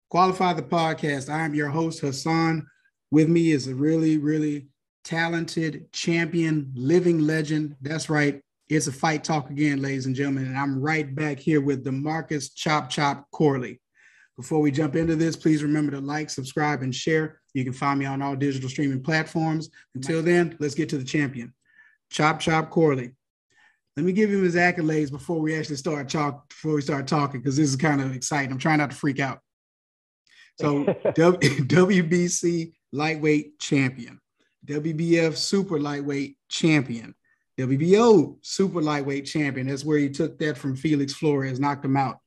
Qualify the Podcast. I am your host, Hassan. With me is a really, really talented champion, living legend. That's right. It's a fight talk again, ladies and gentlemen. And I'm right back here with Demarcus Chop Chop Corley. Before we jump into this, please remember to like, subscribe, and share. You can find me on all digital streaming platforms. Until then, let's get to the champion. Chop Chop Corley. Let me give him his accolades before we actually start talking, because this is kind of exciting. I'm trying not to freak out. So WBC Lightweight Champion, WBF Super Lightweight Champion, WBO Super Lightweight Champion. That's where he took that from Felix Flores, knocked him out.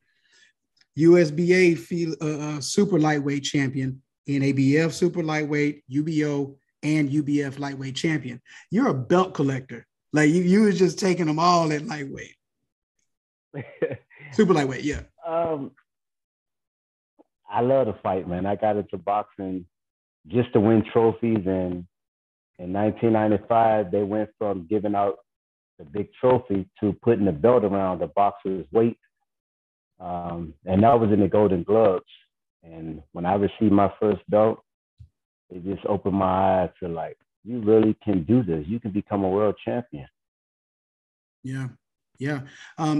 USBA Super Lightweight Champion, NABF Super Lightweight, UBO, and UBF Lightweight Champion. You're a belt collector. Like you was just taking them all at lightweight. Super lightweight, yeah. I love to fight, man. I got into boxing just to win trophies. And in 1995, they went from giving out the big trophy to putting the belt around the boxer's waist. And that was in the Golden Gloves. And when I received my first belt, it just opened my eyes to like, you really can do this. You can become a world champion. Yeah. Yeah.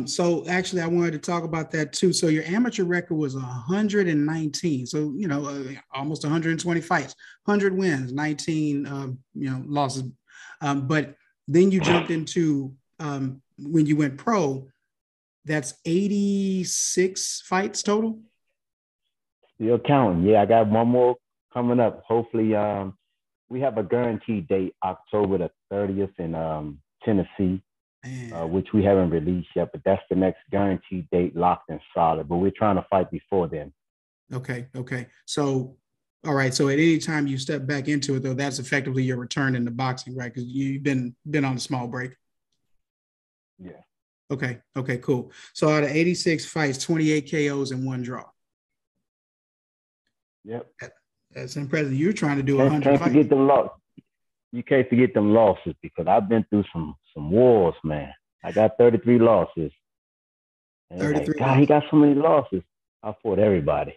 So actually, I wanted to talk about that too. So your amateur record was 119. So, almost 120 fights, 100 wins, 19, losses. But then you jumped into, when you went pro, that's 86 fights total. Still counting. Yeah, I got one more coming up. Hopefully, we have a guaranteed date, October the 30th in Tennessee. Which we haven't released yet, but that's the next guaranteed date, locked and solid. But we're trying to fight before then. Okay. So, all right. So at any time you step back into it, though, that's effectively your return into boxing, right? Because you've been on a small break. Yeah. Okay, cool. So out of 86 fights, 28 KOs and 1 draw. Yep. That's impressive. You're trying to do 100 fights. Forget them losses. You can't forget them losses, because I've been through some wars, man. I got 33 losses. And 33 like, God, he got so many losses. I fought everybody.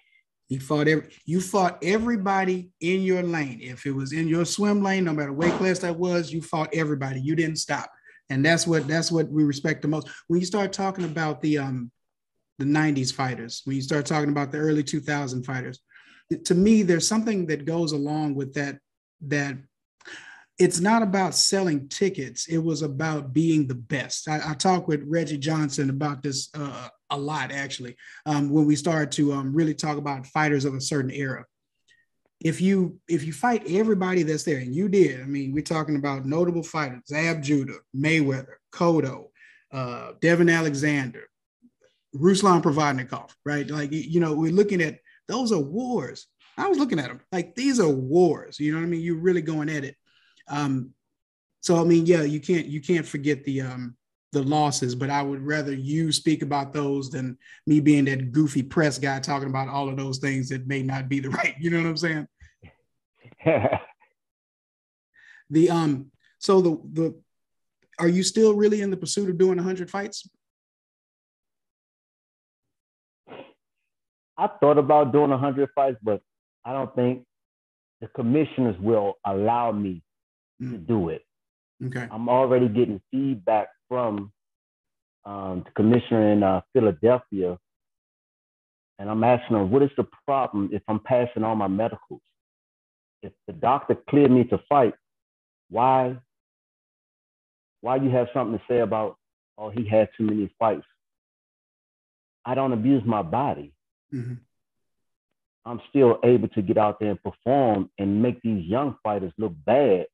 You fought everybody in your lane. If it was in your swim lane, no matter what class that was, you fought everybody. You didn't stop. And that's what we respect the most. When you start talking about the 90s fighters, when you start talking about the early 2000 fighters, to me, there's something that goes along with that it's not about selling tickets. It was about being the best. I talked with Reggie Johnson about this a lot, actually, when we started to really talk about fighters of a certain era. If you fight everybody that's there, and you did, I mean, we're talking about notable fighters: Zab Judah, Mayweather, Cotto, Devin Alexander, Ruslan Provodinkov, right? Like, we're looking at, those are wars. I was looking at them like, these are wars. You know what I mean? You're really going at it. So I mean, yeah, you can't forget the losses, but I would rather you speak about those than me being that goofy press guy talking about all of those things that may not be the right. You know what I'm saying? So are you still really in the pursuit of doing 100 fights? I thought about doing 100 fights, but I don't think the commissioners will allow me to do it. Okay. I'm already getting feedback from the commissioner in Philadelphia, and I'm asking her, what is the problem if I'm passing all my medicals? If the doctor cleared me to fight, why you have something to say about, oh, he had too many fights? I don't abuse my body. Mm-hmm. I'm still able to get out there and perform and make these young fighters look bad.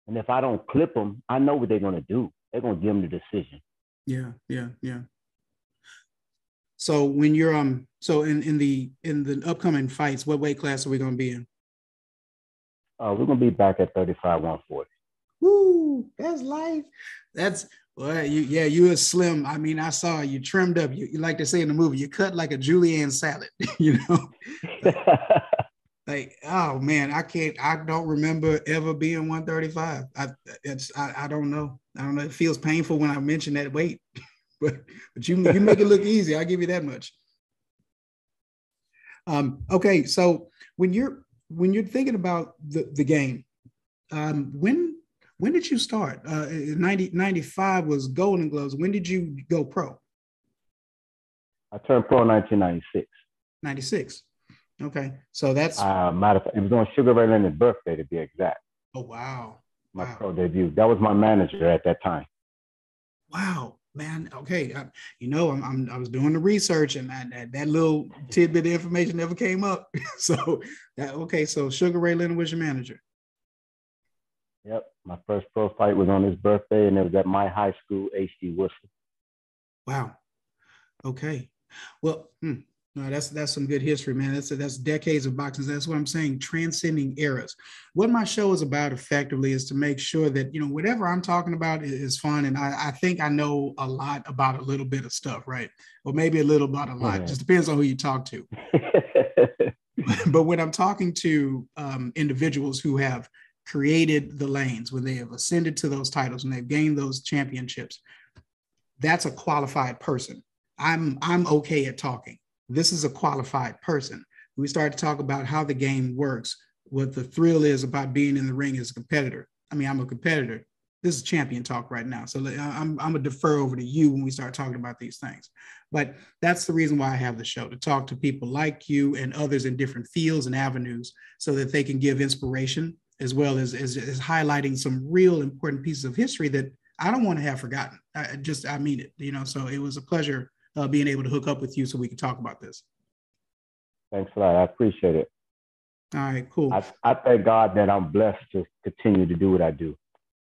And if I don't clip them, I know what they're going to do. They're going to give them the decision. Yeah. So when you're in the upcoming fights, what weight class are we going to be in? We're going to be back at 35, 140. Woo, that's life. That's, well, you were slim. I mean, I saw you trimmed up. You like to say in the movie, you cut like a julienne salad, Like, oh man, I don't remember ever being 135. I don't know. It feels painful when I mention that weight, but you make it look easy. I'll give you that much. Okay, so when you're thinking about the game, when did you start? 95 was Golden Gloves. When did you go pro? I turned pro in 1996. 96. Okay, so that's Matter of fact, it was on Sugar Ray Leonard's birthday, to be exact. oh wow, My wow, pro debut. That was my manager at that time. wow, man. Okay, I was doing the research and that little tidbit of information never came up. So Sugar Ray Leonard was your manager. Yep. My first pro fight was on his birthday, and it was at my high school, H.D. Worcester. Wow. Okay. Well, no, that's some good history, man. That's decades of boxing. That's what I'm saying. Transcending eras. What my show is about effectively is to make sure that, whatever I'm talking about is fun. And I think I know a lot about a little bit of stuff, right? Or maybe a little about a lot. Just depends on who you talk to. But when I'm talking to individuals who have created the lanes, when they have ascended to those titles and they've gained those championships, that's a qualified person. I'm okay at talking. This is a qualified person. We start to talk about how the game works, what the thrill is about being in the ring as a competitor. I mean, I'm a competitor. This is champion talk right now. So I'm going to defer over to you when we start talking about these things. But that's the reason why I have the show, to talk to people like you and others in different fields and avenues so that they can give inspiration as well as highlighting some real important pieces of history that I don't want to have forgotten. I mean it, so it was a pleasure being able to hook up with you so we could talk about this. Thanks a lot. I appreciate it. All right, cool. I thank God that I'm blessed to continue to do what I do.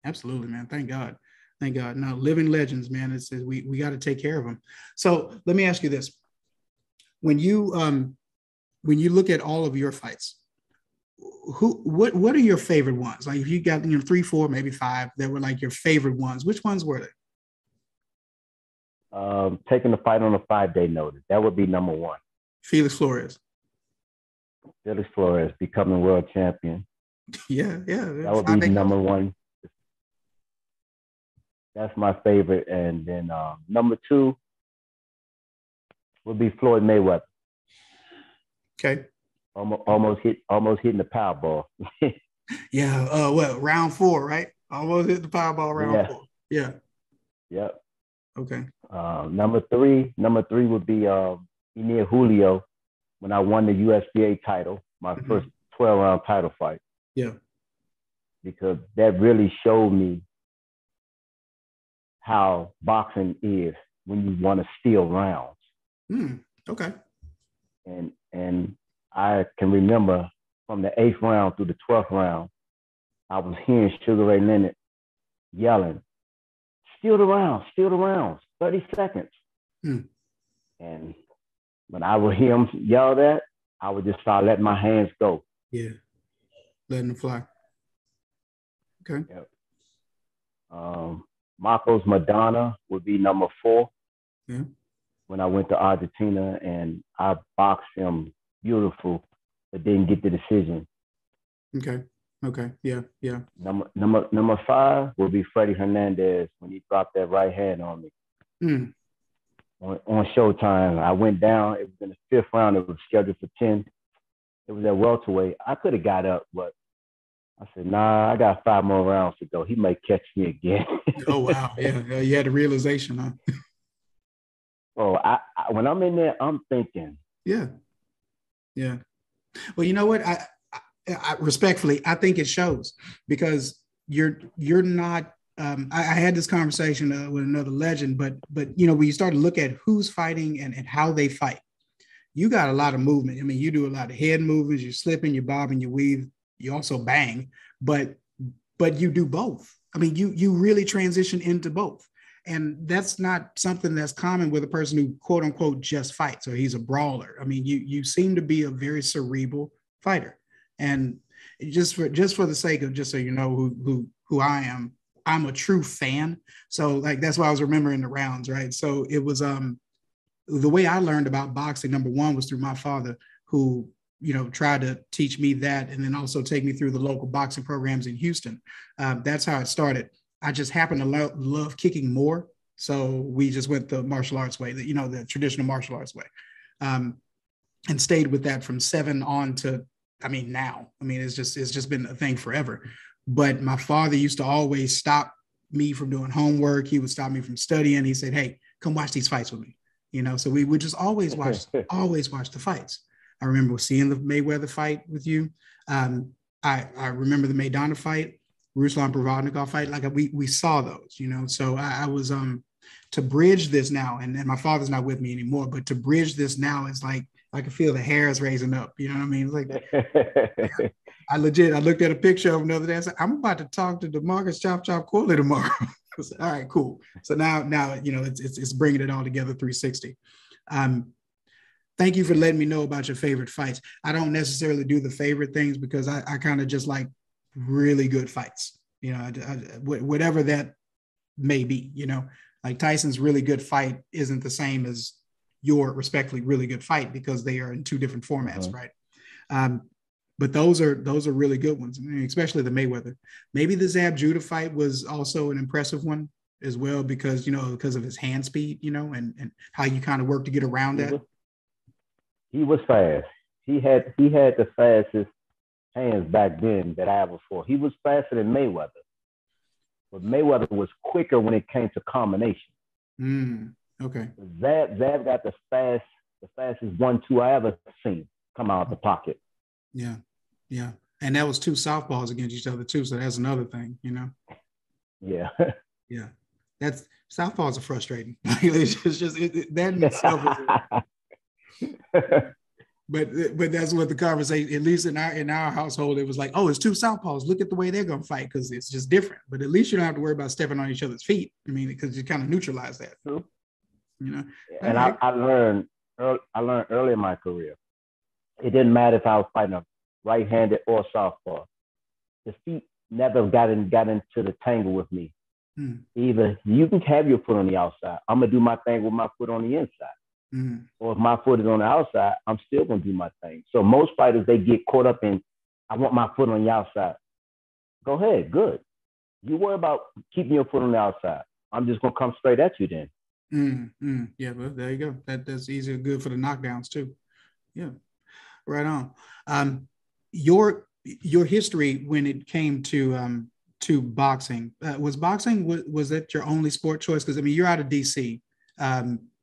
Absolutely, man. Thank God. Thank God. Now, living legends, man. We got to take care of them. So let me ask you this: when you look at all of your fights, what are your favorite ones? Like if you got 3, 4, maybe 5 that were like your favorite ones, which ones were they? Taking the fight on a 5-day notice. That would be number 1. Felix Flores. Felix Flores becoming world champion. Yeah. That would be number 1. That's my favorite. And then number 2 would be Floyd Mayweather. Okay. Almost hitting the Powerball. Yeah. Round 4, right? Almost hit the Powerball round 4. Yeah. Yep. Okay. Number three would be Enea Julio when I won the USBA title, my first 12-round title fight. Yeah. Because that really showed me how boxing is when you want to steal rounds. Okay. And I can remember from the 8th round through the 12th round, I was hearing Sugar Ray Leonard yelling, steal the rounds, 30 seconds. And when I would hear him yell that, I would just start letting my hands go. Yeah, letting them fly. Okay. Yep. Marcos Madonna would be number 4. Yeah. When I went to Argentina and I boxed him beautiful, but didn't get the decision. Okay. Yeah. Number 5 will be Freddy Hernandez when he dropped that right hand on me. On Showtime. I went down. It was in the 5th round. It was scheduled for 10. It was at welterweight. I could have got up, but I said, nah, I got 5 more rounds to go. He might catch me again. Oh, wow. Yeah. You had a realization, huh? Oh, I when I'm in there, I'm thinking. Yeah. Well, you know what? I respectfully, I think it shows because you're not. I had this conversation with another legend, but when you start to look at who's fighting and how they fight, you got a lot of movement. I mean, you do a lot of head movements. You're slipping, you're bobbing, you weave. You also bang, but you do both. I mean, you really transition into both. And that's not something that's common with a person who quote unquote just fights or he's a brawler. I mean, you seem to be a very cerebral fighter. And just for the sake of, just so you know who I am, I'm a true fan. So like, that's why I was remembering the rounds, right? So it was the way I learned about boxing, number 1, was through my father, who tried to teach me that, and then also take me through the local boxing programs in Houston. That's how it started. I just happened to love kicking more. So we just went the martial arts way, the traditional martial arts way. and stayed with that from 7 on to, I mean, now. I mean, it's just been a thing forever. But my father used to always stop me from doing homework. He would stop me from studying. He said, "Hey, come watch these fights with me." You know, so we would just always watch the fights. I remember seeing the Mayweather fight with you. I remember the Maidana fight, Ruslan Provodinkov fight. Like we saw those, you know. So I was to bridge this now, and my father's not with me anymore, but to bridge this now is like I can feel the hairs raising up. You know what I mean? It's like I looked at a picture of him the other day. I said, I'm about to talk to Demarcus Chop Corley tomorrow. I said, all right, cool. So now, you know, it's bringing it all together 360. Thank you for letting me know about your favorite fights. I don't necessarily do the favorite things because I kind of just like really good fights, you know, whatever that may be, you know, like Tyson's really good fight isn't the same as your respectfully really good fight because they are in 2 different formats, right? But those are really good ones, I mean, especially the Mayweather. Maybe the Zab Judah fight was also an impressive one as well because, you know, because of his hand speed, you know, and how you kind of work to get around that. He was fast. He had the fastest hands back then that I ever saw. He was faster than Mayweather, but Mayweather was quicker when it came to combination. Okay. Zab got the fastest 1-2 I ever seen come out of the pocket. Yeah. Yeah. And that was 2 southpaws against each other too. So that's another thing, you know? Yeah. Yeah. That's southpaws are frustrating. It's just that in itself is but that's what the conversation, at least in our household, it was like, oh, it's 2 southpaws. Look at the way they're going to fight because it's just different. But at least you don't have to worry about stepping on each other's feet. I mean, because you kind of neutralize that. True. You know? And right. I learned early in my career, it didn't matter if I was fighting a right-handed or southpaw. The feet never got into the tangle with me. Either you can have your foot on the outside. I'm going to do my thing with my foot on the inside. Or if my foot is on the outside, I'm still going to do my thing. So most fighters, they get caught up in, I want my foot on the outside. Go ahead, good. You worry about keeping your foot on the outside. I'm just going to come straight at you then. Yeah, well, there you go. That's easy and good for the knockdowns too. Yeah, right on. Your history when it came to boxing, was that your only sport choice? Because I mean, you're out of DC,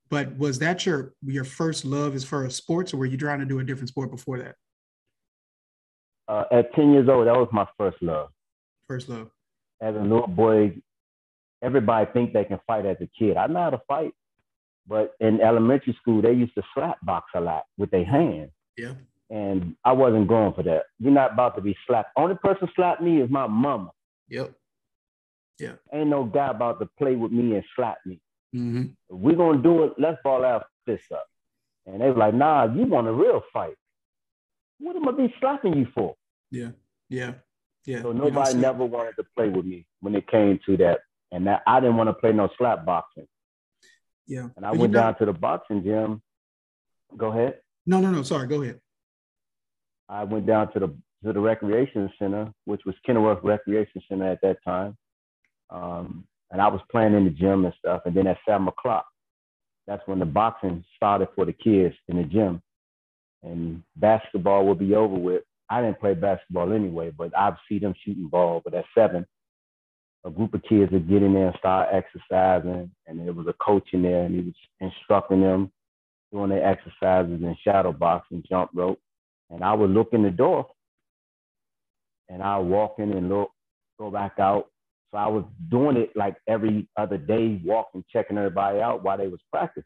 but was that your first love as far as sports, or were you trying to do a different sport before that? At 10 years old, that was my first love. First love. As a little boy, everybody think they can fight as a kid. I know how to fight, but in elementary school, they used to slap box a lot with their hands. Yeah. And I wasn't going for that. You're not about to be slapped. Only person slapped me is my mama. Yep. Yeah. Ain't no guy about to play with me and slap me. If we're going to do it, let's ball our fists up. And they were like, nah, you want a real fight. What am I be slapping you for? Yeah. Yeah. Yeah. So nobody never wanted to play with me when it came to that. And that I didn't want to play no slap boxing. Yeah. And I went down to the boxing gym. Go ahead. No. Sorry. Go ahead. I went down to the recreation center, which was Kenilworth Recreation Center at that time. And I was playing in the gym and stuff. And then at 7 o'clock, that's when the boxing started for the kids in the gym. And basketball would be over with. I didn't play basketball anyway, but I'd see them shooting ball. But at 7, a group of kids would get in there and start exercising. And there was a coach in there, and he was instructing them doing their exercises in shadow boxing, jump rope. And I would look in the door, and I would walk in and look, go back out. So I was doing it like every other day, walking, checking everybody out while they was practicing.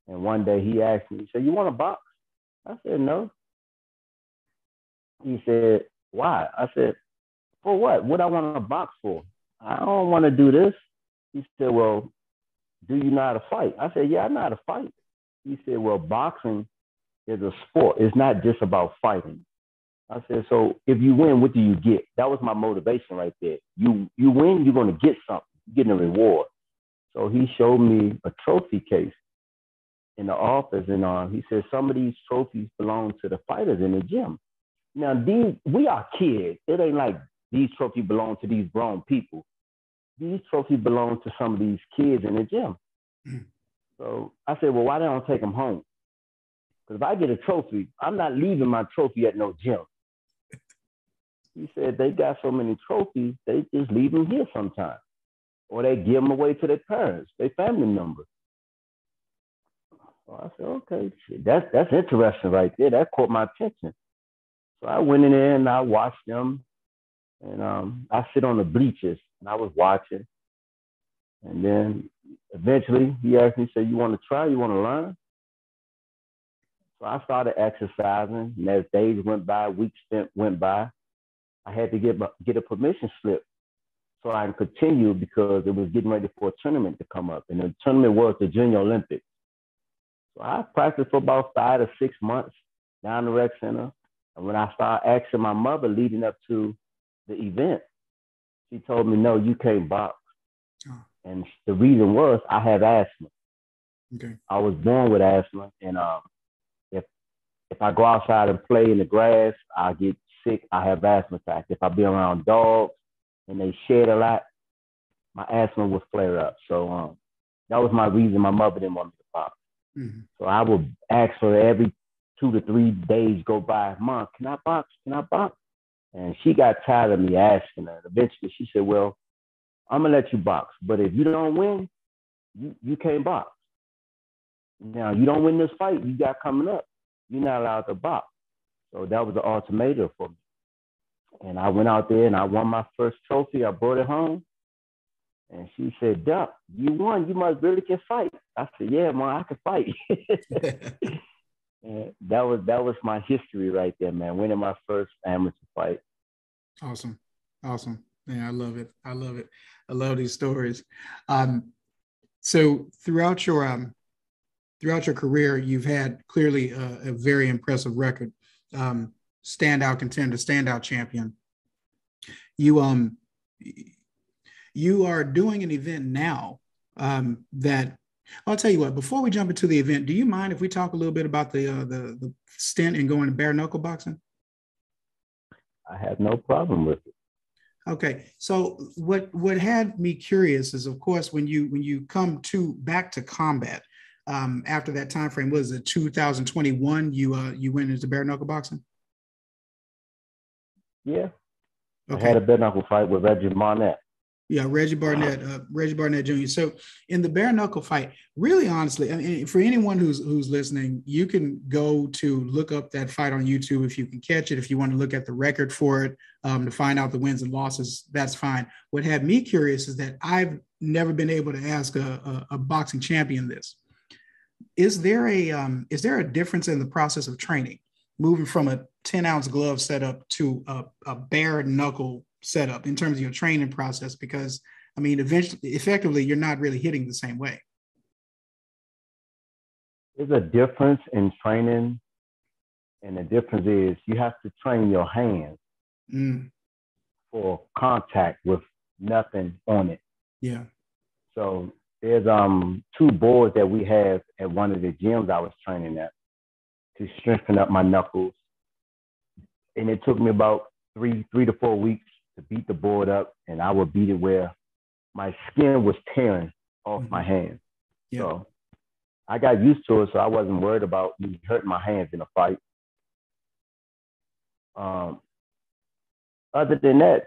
And one day he asked me, he said, you want to box? I said, no. He said, why? I said, for what? What I want to box for? I don't want to do this. He said, well, do you know how to fight? I said, yeah, I know how to fight. He said, well, boxing is a sport. It's not just about fighting. I said, so if you win, what do you get? That was my motivation right there. You win, you're going to get something. You're getting a reward. So he showed me a trophy case in the office, and he said, some of these trophies belong to the fighters in the gym. Now, we are kids. It ain't like these trophies belong to these grown people. These trophies belong to some of these kids in the gym. So I said, well, why don't I take them home? Because if I get a trophy, I'm not leaving my trophy at no gym. He said they got so many trophies, they just leave them here sometimes. Or they give them away to their parents, their family members. So I said, okay, shit, that's interesting right there. That caught my attention. So I went in there and I watched them. And I sit on the bleachers and I was watching. And then eventually he asked me, said, you want to try? You want to learn? So I started exercising. And as days went by, weeks went by, I had to get a permission slip so I can continue because it was getting ready for a tournament to come up. And the tournament was the Junior Olympics. So I practiced for about 5 to 6 months down the rec center. And when I started asking my mother leading up to the event, she told me, no, you can't box. Oh. And the reason was I have asthma. Okay. I was born with asthma. And if I go outside and play in the grass, I get sick. I have asthma attacks. If I be around dogs and they shed a lot, my asthma would flare up. So that was my reason my mother didn't want me to box. Mm-hmm. So I would ask her every 2 to 3 days go by, Mom, can I box? Can I box? And she got tired of me asking her. Eventually she said, well, I'm going to let you box. But if you don't win, you can't box. Now, you don't win this fight you got coming up, you're not allowed to box. So that was the ultimatum for me. And I went out there and I won my first trophy. I brought it home. And she said, Duck, you won. You must really can fight. I said, yeah, Mom, I can fight. And that was my history right there, man. Winning my first amateur fight. Awesome. Man, I love it. I love these stories. So throughout your career, you've had clearly a very impressive record. Standout contender, standout champion. You are doing an event now that I'll tell you what, before we jump into the event, do you mind if we talk a little bit about the stint in going to bare knuckle boxing? I have no problem with it. Okay. So what had me curious is, of course, when you come back to combat after that time frame, was it 2021? You went into bare knuckle boxing? Yeah. Okay. I had a bare knuckle fight with Reggie Barnett. Yeah, Reggie Barnett Jr. So in the bare knuckle fight, really honestly, I mean, for anyone who's listening, you can go to look up that fight on YouTube if you can catch it. If you want to look at the record for it to find out the wins and losses, that's fine. What had me curious is that I've never been able to ask a boxing champion this. Is there a difference in the process of training, moving from a 10-ounce glove setup to a bare knuckle setup in terms of your training process? Because I mean, effectively, you're not really hitting the same way. There's a difference in training, and the difference is you have to train your hands for contact with nothing on it. Yeah. So there's 2 boards that we have at one of the gyms I was training at to strengthen up my knuckles, and it took me about 3 to 4 weeks to beat the board up, and I would beat it where my skin was tearing off my hands. Yeah. So I got used to it, so I wasn't worried about me hurting my hands in a fight. Other than that,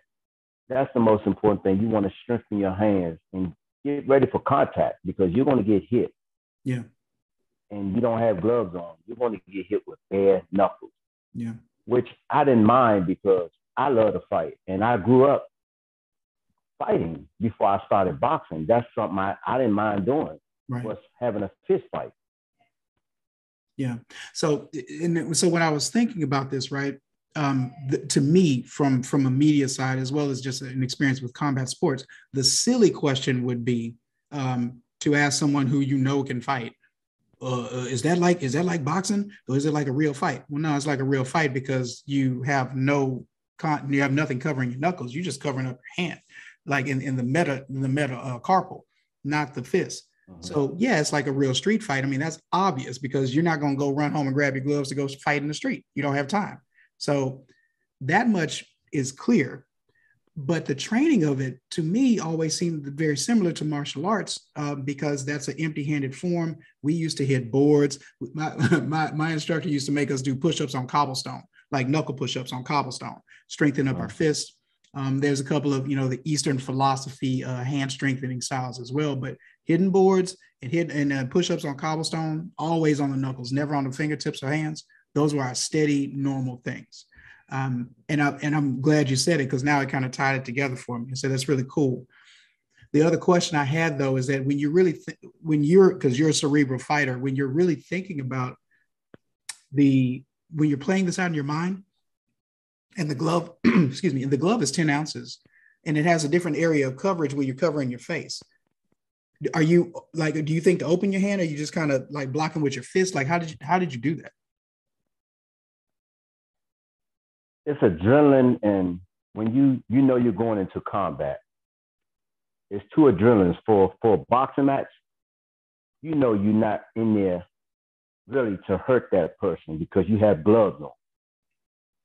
that's the most important thing. You want to strengthen your hands and get ready for contact because you're going to get hit. Yeah. And you don't have gloves on. You're going to get hit with bare knuckles. Yeah. Which I didn't mind because I love to fight. And I grew up fighting before I started boxing. That's something I didn't mind doing, right, was having a fist fight. Yeah. So when I was thinking about this, right, to me, from a media side, as well as just an experience with combat sports, the silly question would be to ask someone who can fight, is that like boxing, or is it like a real fight? Well, no, it's like a real fight because you have nothing covering your knuckles. You're just covering up your hand, like in the metacarpal, not the fist. Mm-hmm. So yeah, it's like a real street fight. I mean, that's obvious because you're not going to go run home and grab your gloves to go fight in the street. You don't have time. So that much is clear. But the training of it, to me, always seemed very similar to martial arts because that's an empty-handed form. We used to hit boards. My instructor used to make us do push-ups on cobblestone, like knuckle push-ups on cobblestone, strengthen up our fists. There's a couple of, the Eastern philosophy hand strengthening styles as well, but hidden boards and push-ups on cobblestone, always on the knuckles, never on the fingertips or hands. Those were our steady, normal things. And I'm glad you said it because now it kind of tied it together for me. So that's really cool. The other question I had though is that when you really because you're a cerebral fighter, when you're really thinking about when you're playing this out in your mind, and the glove, excuse me, and the glove is 10 ounces, and it has a different area of coverage where you're covering your face. Do you think to open your hand, or are you just kind of like blocking with your fist? Like how did you do that? It's adrenaline, and when you know you're going into combat, it's two adrenalines. For a boxing match, you're not in there really to hurt that person because you have gloves on.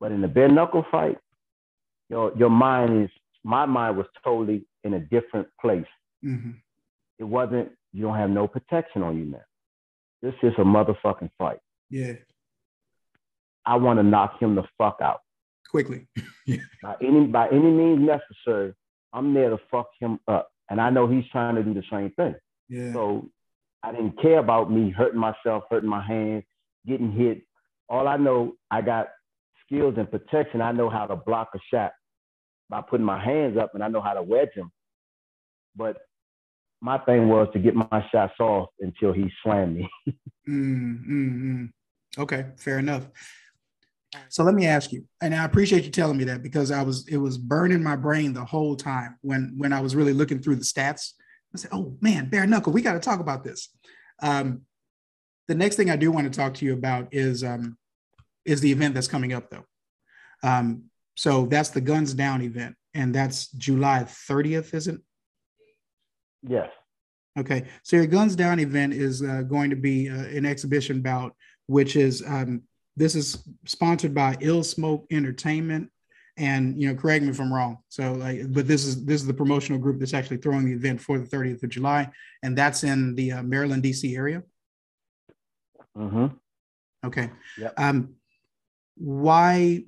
But in a bare knuckle fight, my mind was totally in a different place. Mm-hmm. It wasn't, you don't have no protection on you now. This is a motherfucking fight. Yeah. I want to knock him the fuck out. Quickly. By any means necessary, I'm there to fuck him up. And I know he's trying to do the same thing. Yeah. So I didn't care about me hurting myself, hurting my hands, getting hit. All I know, I got skills and protection. I know how to block a shot by putting my hands up, and I know how to wedge him. But my thing was to get my shots off until he slammed me. Mm-hmm. Okay, fair enough. So let me ask you, and I appreciate you telling me that because it was burning my brain the whole time when I was really looking through the stats. I said, oh man, bare knuckle, we got to talk about this. The next thing I do want to talk to you about is the event that's coming up though. So that's the Guns Down event, and that's July 30th, is it? Yes. Okay. So your Guns Down event is going to be an exhibition bout, which is this is sponsored by Ill Smoke Entertainment, and correct me if I'm wrong. So but this is the promotional group that's actually throwing the event for the 30th of July, and that's in the Maryland, DC area. Mm-hmm. Okay. Yep. Why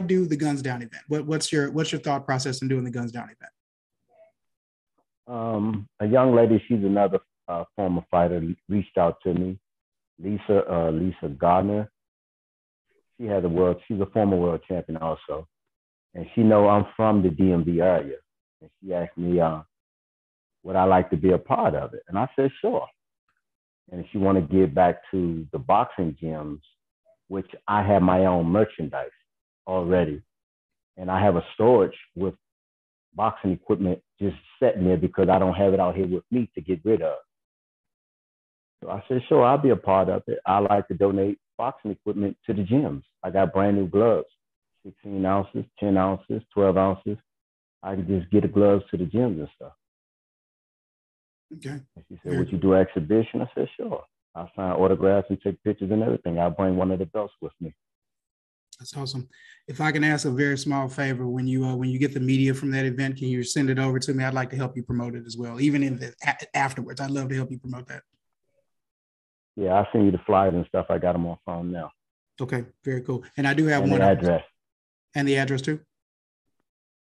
do the Guns Down event? What's your thought process in doing the Guns Down event? A young lady, she's another former fighter, reached out to me, Lisa Gardner. She's a former world champion also. And she know I'm from the DMV area. And she asked me, would I like to be a part of it? And I said, sure. And she want to give back to the boxing gyms, which I have my own merchandise already. And I have a storage with boxing equipment just sitting there because I don't have it out here with me to get rid of. So I said, sure, I'll be a part of it. I like to donate boxing equipment to the gyms. I got brand new gloves, 16 ounces, 10 ounces, 12 ounces. I can just get the gloves to the gyms and stuff. Okay. And she said, would you do an exhibition? I said, sure. I'll sign autographs and take pictures and everything. I'll bring one of the belts with me. That's awesome. If I can ask a very small favor, when you get the media from that event, can you send it over to me? I'd like to help you promote it as well. Even if afterwards, I'd love to help you promote that. Yeah, I'll send you the flyers and stuff. I got them on phone now. Okay, very cool. And I do have and one the address. And the address too?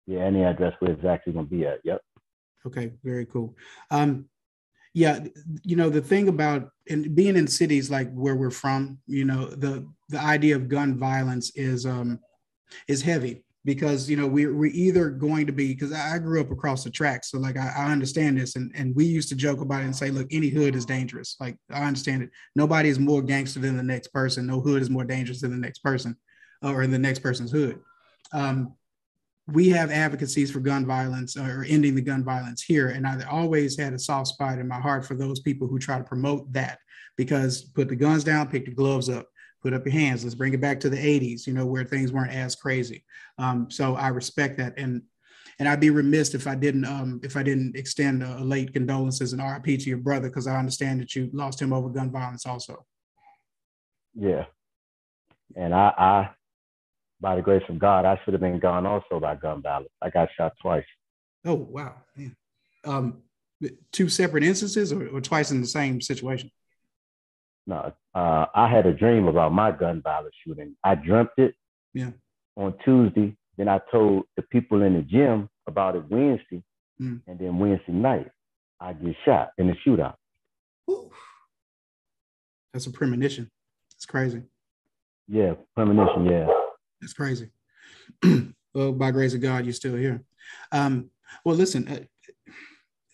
Yeah, and the address where it's actually going to be at. Yep. Okay, very cool. Yeah, the thing about being in cities like where we're from, the idea of gun violence is heavy because, we're either going to be, because I grew up across the tracks. So like, I understand this. And we used to joke about it and say, look, any hood is dangerous. Like, I understand it. Nobody is more gangster than the next person. No hood is more dangerous than the next person or in the next person's hood. We have advocacies for gun violence or ending the gun violence here. And I always had a soft spot in my heart for those people who try to promote that, because put the guns down, pick the gloves up, put up your hands. Let's bring it back to the 80s, where things weren't as crazy. So I respect that. And I'd be remiss if I didn't extend a late condolences and RIP to your brother, because I understand that you lost him over gun violence also. Yeah. And I by the grace of God, I should have been gone also by gun violence. I got shot twice. Oh, wow. Man. Two separate instances or twice in the same situation? No, I had a dream about my gun violence shooting. I dreamt it on Tuesday. Then I told the people in the gym about it Wednesday. And then Wednesday night, I get shot in the shootout. Ooh. That's a premonition. It's crazy. Yeah, premonition, yeah. That's crazy. Well, by grace of God, you're still here. Well, listen,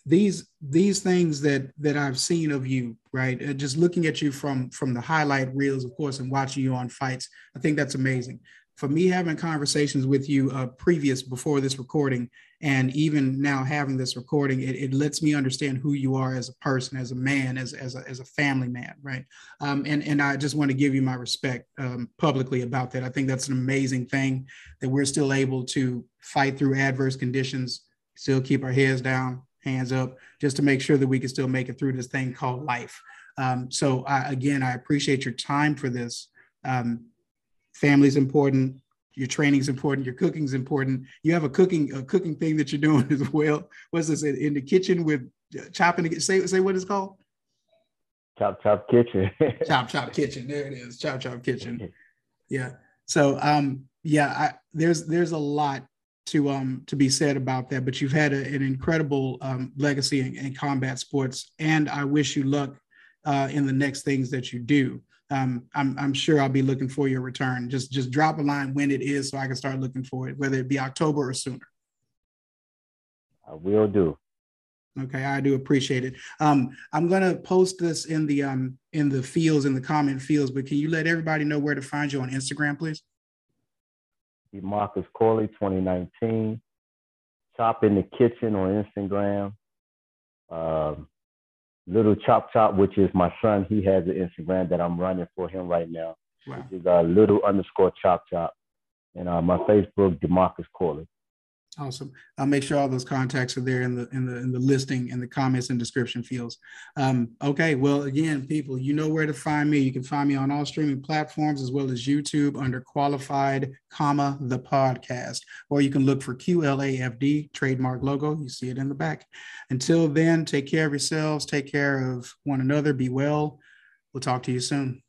these things that I've seen of you, right? Just looking at you from the highlight reels, of course, and watching you on fights, I think that's amazing. For me, having conversations with you before this recording, and even now having this recording, it lets me understand who you are as a person, as a man, as a family man, right? And I just want to give you my respect publicly about that. I think that's an amazing thing that we're still able to fight through adverse conditions, still keep our heads down, hands up, just to make sure that we can still make it through this thing called life. So I appreciate your time for this. Family's important. Your training's important. Your cooking's important. You have a cooking thing that you're doing as well. What's this in the kitchen with chopping? Say what it's called. Chop Kitchen. Chop Kitchen. There it is. Chop Kitchen. Yeah. So there's a lot to be said about that. But you've had an incredible legacy in combat sports, and I wish you luck in the next things that you do. I'm sure I'll be looking for your return. Just drop a line when it is so I can start looking for it, whether it be October or sooner. I will do. Okay, I do appreciate it. I'm gonna post this in the fields, in the comment fields, but can you let everybody know where to find you on Instagram, please? Demarcus Corley 2019. Chop in the Kitchen on Instagram. Little Chop, which is my son. He has an Instagram that I'm running for him right now. Wow. Which is little_Chop. And my Facebook, Demarcus Corley. Awesome. I'll make sure all those contacts are there in the listing, in the comments and description fields. Okay. Well, again, people, you know where to find me. You can find me on all streaming platforms as well as YouTube under Qualified, the podcast, or you can look for QLAFD trademark logo. You see it in the back. Until then, take care of yourselves. Take care of one another. Be well. We'll talk to you soon.